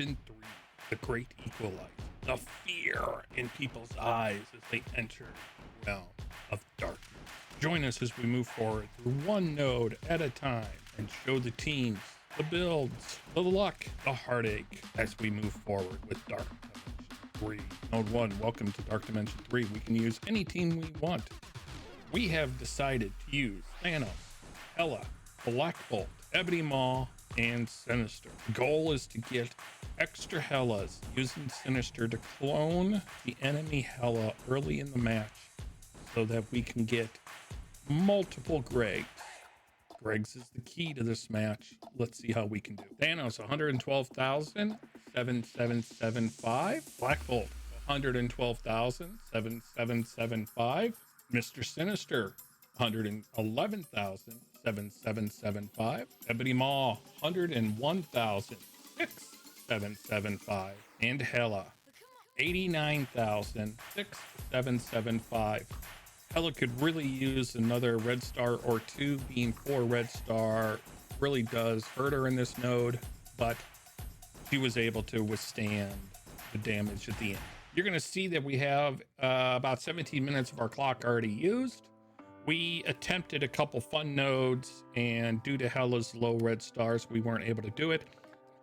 Dimension 3, the great equalizer. The fear in people's eyes as they enter the realm of darkness. Join us as we move forward through one node at a time and show the teams, the builds, the luck, the heartache as we move forward with Dark Dimension 3. Node 1, welcome to Dark Dimension 3. We can use any team we want. We have decided to use Thanos, Hela, Black Bolt, Ebony Maw, and Sinister. The goal is to get extra Helas using Sinister to clone the enemy Hela early in the match so that we can get multiple Gregs. Gregs is the key to this match. Let's see how we can do. Thanos, 112,000, 7775. Black Bolt, 112,000, 7775. Mr. Sinister, 111,000, 7775. Ebony Maw, 101,000, 6775. And Hela, 89,000, 6775. Hela could really use another red star or two. Being 4 red star really does hurt her in this node, but she was able to withstand the damage at the end. You're going to see that we have about 17 minutes of our clock already used. We attempted a couple fun nodes, and due to Hela's low red stars, we weren't able to do it.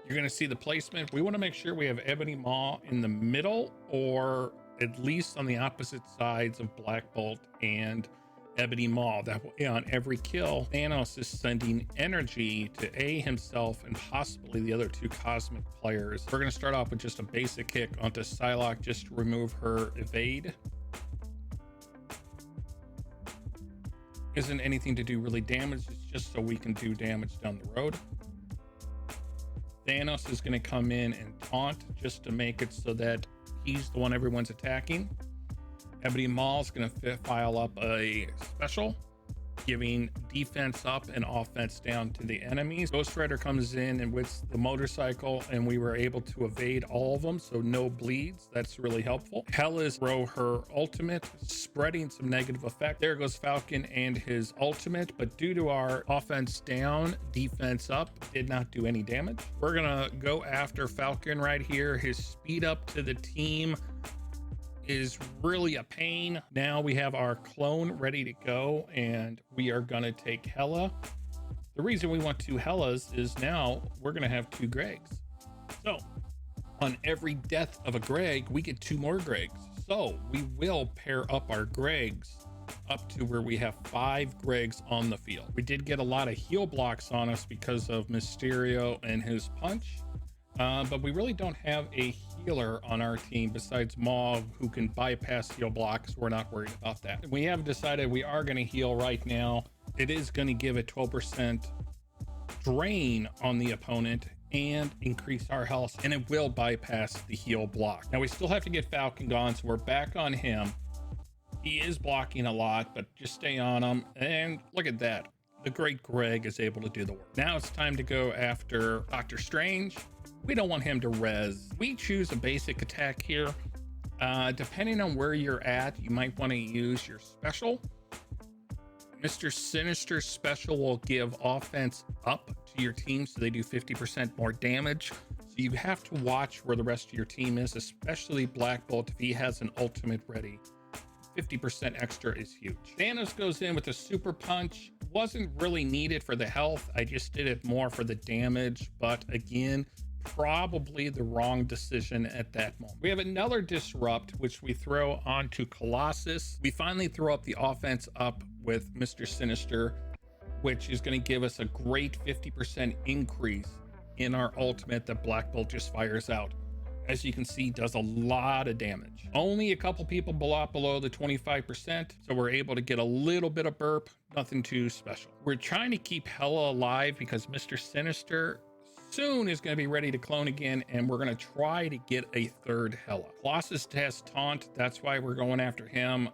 You're going to see the placement. We want to make sure we have Ebony Maw in the middle, or at least on the opposite sides of Black Bolt and Ebony Maw. That way, on every kill, Thanos is sending energy to A, himself, and possibly the other 2 cosmic players. We're going to start off with just a basic kick onto Psylocke just to remove her evade. Isn't anything to do really damage, it's just so we can do damage down the road. Thanos is going to come in and taunt just to make it so that he's the one everyone's attacking. Ebony Maw is going to file up a special, giving defense up and offense down to the enemies. Ghost Rider comes in and with the motorcycle, and we were able to evade all of them, so no bleeds. That's really helpful. Hela's throw her ultimate, spreading some negative effect. There goes Falcon and his ultimate, but due to our offense down, defense up, did not do any damage. We're gonna go after Falcon right here. His speed up to the team is really a pain. Now we have our clone ready to go, and we are gonna take Hela. The reason we want 2 Helas is now we're gonna have 2 Gregs. So on every death of a Greg, we get 2 more Gregs. So we will pair up our Gregs up to where we have 5 Gregs on the field. We did get a lot of heal blocks on us because of Mysterio and his punch. But we really don't have a healer on our team besides Maw, who can bypass heal blocks. We're not worried about that. We have decided we are going to heal right now. It is going to give a 12% drain on the opponent and increase our health, and it will bypass the heal block. Now we still have to get Falcon gone, so we're back on him. He is blocking a lot, but just stay on him. And look at that. The great Greg is able to do the work. Now it's time to go after Doctor Strange. We don't want him to res. We choose a basic attack here. Depending on where you're at, you might want to use your special. Mr. Sinister's special will give offense up to your team, so they do 50% more damage. So you have to watch where the rest of your team is, especially Black Bolt. If he has an ultimate ready, 50% extra is huge. Thanos goes in with a super punch. Wasn't really needed for the health. I just did it more for the damage, but again, probably the wrong decision at that moment. We have another disrupt, which we throw onto Colossus. We finally throw up the offense up with Mr. Sinister, which is going to give us a great 50% increase in our ultimate that Black Bolt just fires out. As you can see, does a lot of damage. Only a couple people below the 25%, so we're able to get a little bit of burp, nothing too special. We're trying to keep Hela alive because Mr. Sinister soon is going to be ready to clone again, and we're going to try to get a 3rd Hela. Colossus has taunt, that's why we're going after him.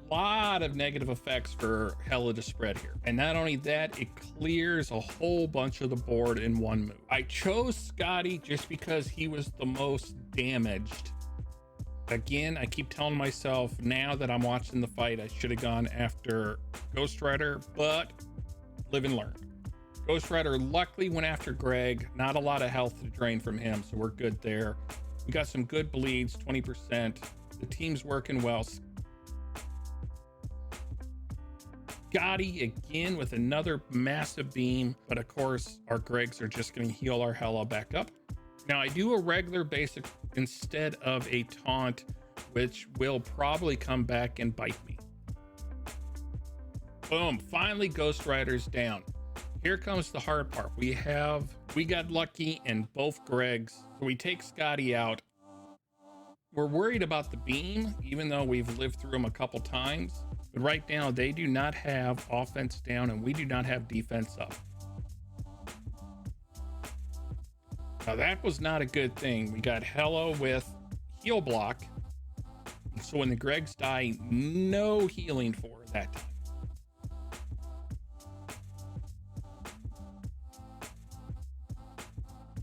Lot of negative effects for Hela to spread here, and not only that, it clears a whole bunch of the board in one move. I chose Scotty just because he was the most damaged Again, I keep telling myself now that I'm watching the fight, I should have gone after Ghost Rider, but live and learn. Ghost Rider luckily went after Greg. Not a lot of health to drain from him, so we're good there. We got some good bleeds, 20%. The team's working well. Gotti again with another massive beam, but of course our Gregs are just going to heal our Hela back up. Now I do a regular basic instead of a taunt, which will probably come back and bite me. Boom, finally Ghost Rider's down. Here comes the hard part. We got lucky in both Gregs, so we take Scotty out. We're worried about the beam, even though we've lived through them a couple times. But right now, they do not have offense down, and we do not have defense up. Now, that was not a good thing. We got Hela with heal block. So when the Gregs die, no healing for that time.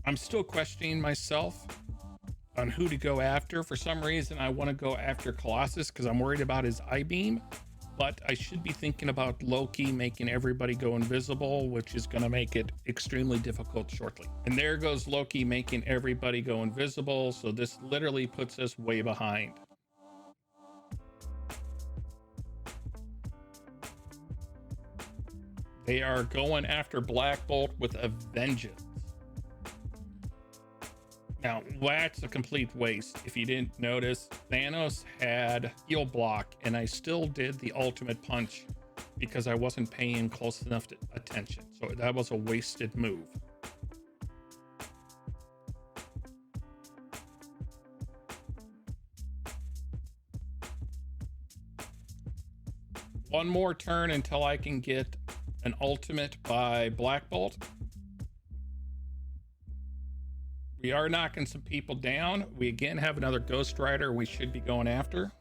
I'm still questioning myself on who to go after. For some reason, I want to go after Colossus because I'm worried about his eye beam. But I should be thinking about Loki making everybody go invisible, which is going to make it extremely difficult shortly. And there goes Loki making everybody go invisible. So this literally puts us way behind. They are going after Black Bolt with a vengeance. Now, that's a complete waste. If you didn't notice, Thanos had heal block, and I still did the ultimate punch because I wasn't paying close enough attention. So that was a wasted move. One more turn until I can get an ultimate by Black Bolt. We are knocking some people down. We again have another Ghost Rider we should be going after.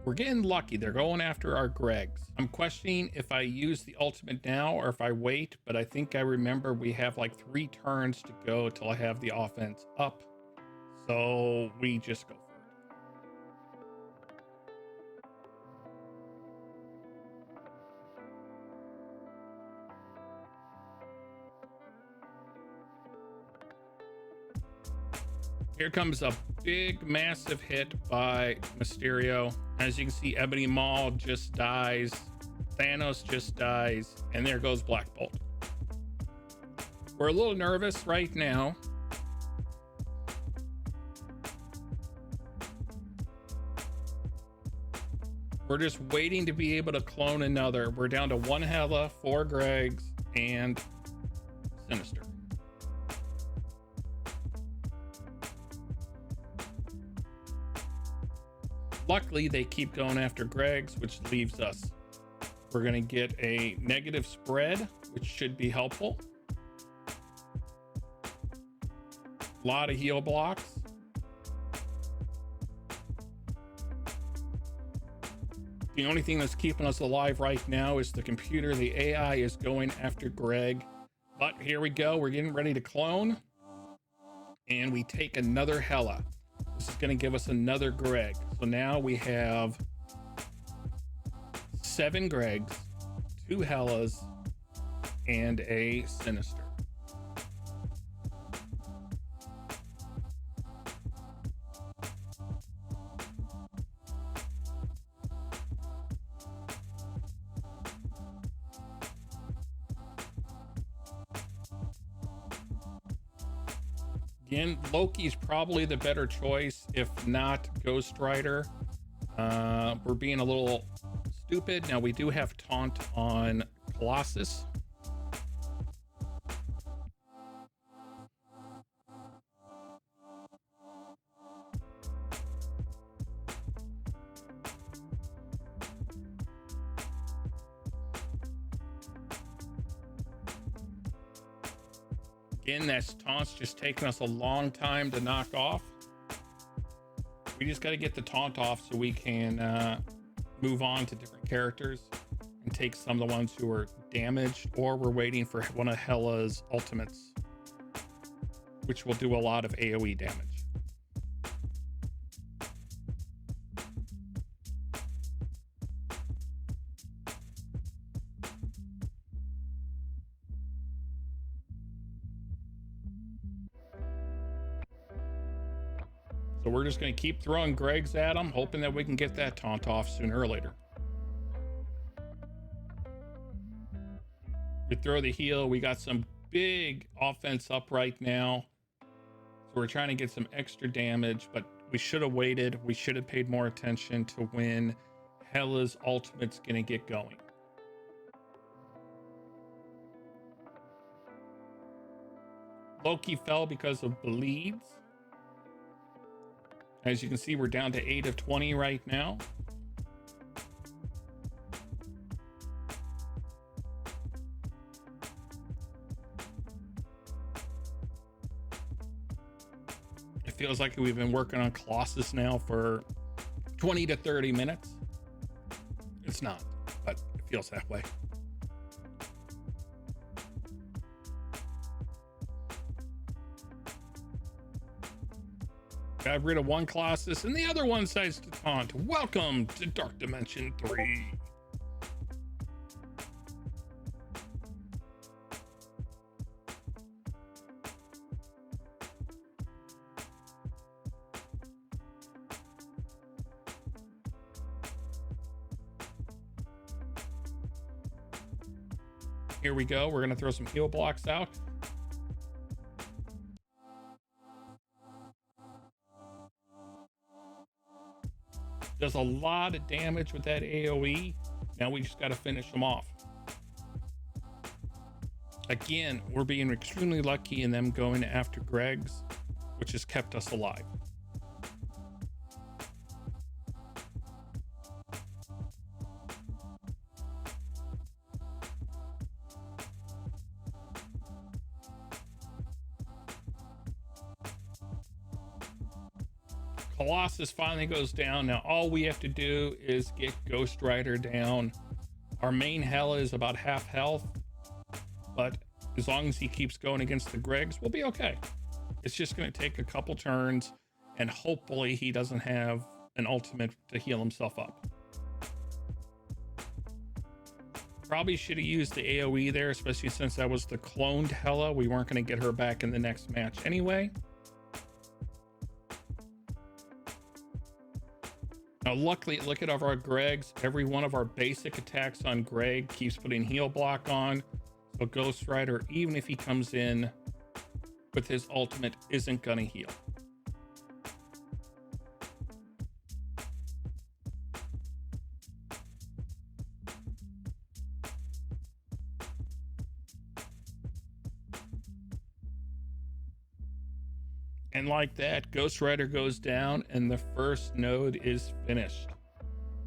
We're getting lucky. They're going after our Gregs. I'm questioning if I use the ultimate now or if I wait, but I think I remember we have like 3 turns to go till I have the offense up. So we just go for it. Here comes a big, massive hit by Mysterio. As you can see, Ebony Maw just dies. Thanos just dies. And there goes Black Bolt. We're a little nervous right now. We're just waiting to be able to clone another. We're down to 1 Hela, 4 Gregs, and Sinister. Luckily, they keep going after Gregs, which leaves us. We're going to get a negative spread, which should be helpful. A lot of heal blocks. The only thing that's keeping us alive right now is the computer. The AI is going after Greg. But here we go. We're getting ready to clone. And we take another Hela. This is going to give us another Greg. So now we have 7 Gregs, 2 Helas, and a Sinister. Again, Loki's probably the better choice, if not Ghost Rider. We're being a little stupid. Now, we do have Taunt on Colossus. Again, that taunt's just taking us a long time to knock off. We just got to get the taunt off so we can move on to different characters and take some of the ones who are damaged, or we're waiting for one of Hela's ultimates, which will do a lot of AoE damage. So we're just going to keep throwing Gregs at them, hoping that we can get that taunt off sooner or later. We throw the heal. We got some big offense up right now. So we're trying to get some extra damage, but we should have waited. We should have paid more attention to when Hela's ultimate's going to get going. Loki fell because of bleeds. As you can see, we're down to 8 of 20 right now. It feels like we've been working on Colossus now for 20 to 30 minutes. It's not, but it feels that way. Got rid of one Colossus and the other one decides to taunt. Welcome to Dark Dimension 3. Here we go. We're going to throw some heal blocks out. Does a lot of damage with that AoE. Now we just got to finish them off. Again, we're being extremely lucky in them going after Gregs, which has kept us alive. Colossus finally goes down. Now all we have to do is get Ghost Rider down. Our main Hela is about half health, but as long as he keeps going against the Gregs, we'll be okay. It's just going to take a couple turns, and hopefully he doesn't have an ultimate to heal himself up. Probably should have used the AoE there, especially since that was the cloned Hela. We weren't going to get her back in the next match anyway. Now, luckily, look at our Gregs. Every one of our basic attacks on Greg keeps putting heal block on. So Ghost Rider, even if he comes in with his ultimate, isn't gonna heal. And like that, Ghost Rider goes down and the first node is finished.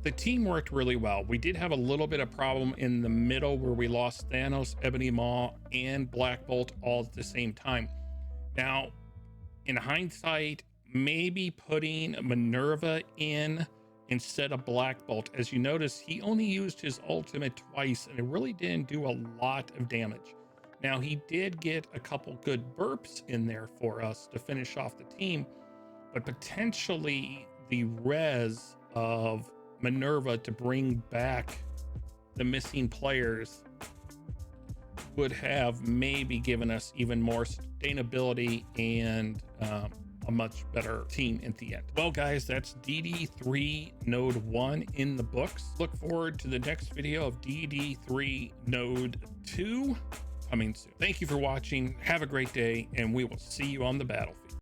The team worked really well. We did have a little bit of problem in the middle where we lost Thanos, Ebony Maw, and Black Bolt all at the same time. Now, in hindsight, maybe putting Minerva in instead of Black Bolt. As you notice, he only used his ultimate twice and it really didn't do a lot of damage. Now, he did get a couple good burps in there for us to finish off the team, but potentially the res of Minerva to bring back the missing players would have maybe given us even more sustainability and a much better team at the end. Well, guys, that's DD3 Node 1 in the books. Look forward to the next video of DD3 Node 2. Coming soon. Thank you for watching. Have a great day, and we will see you on the battlefield.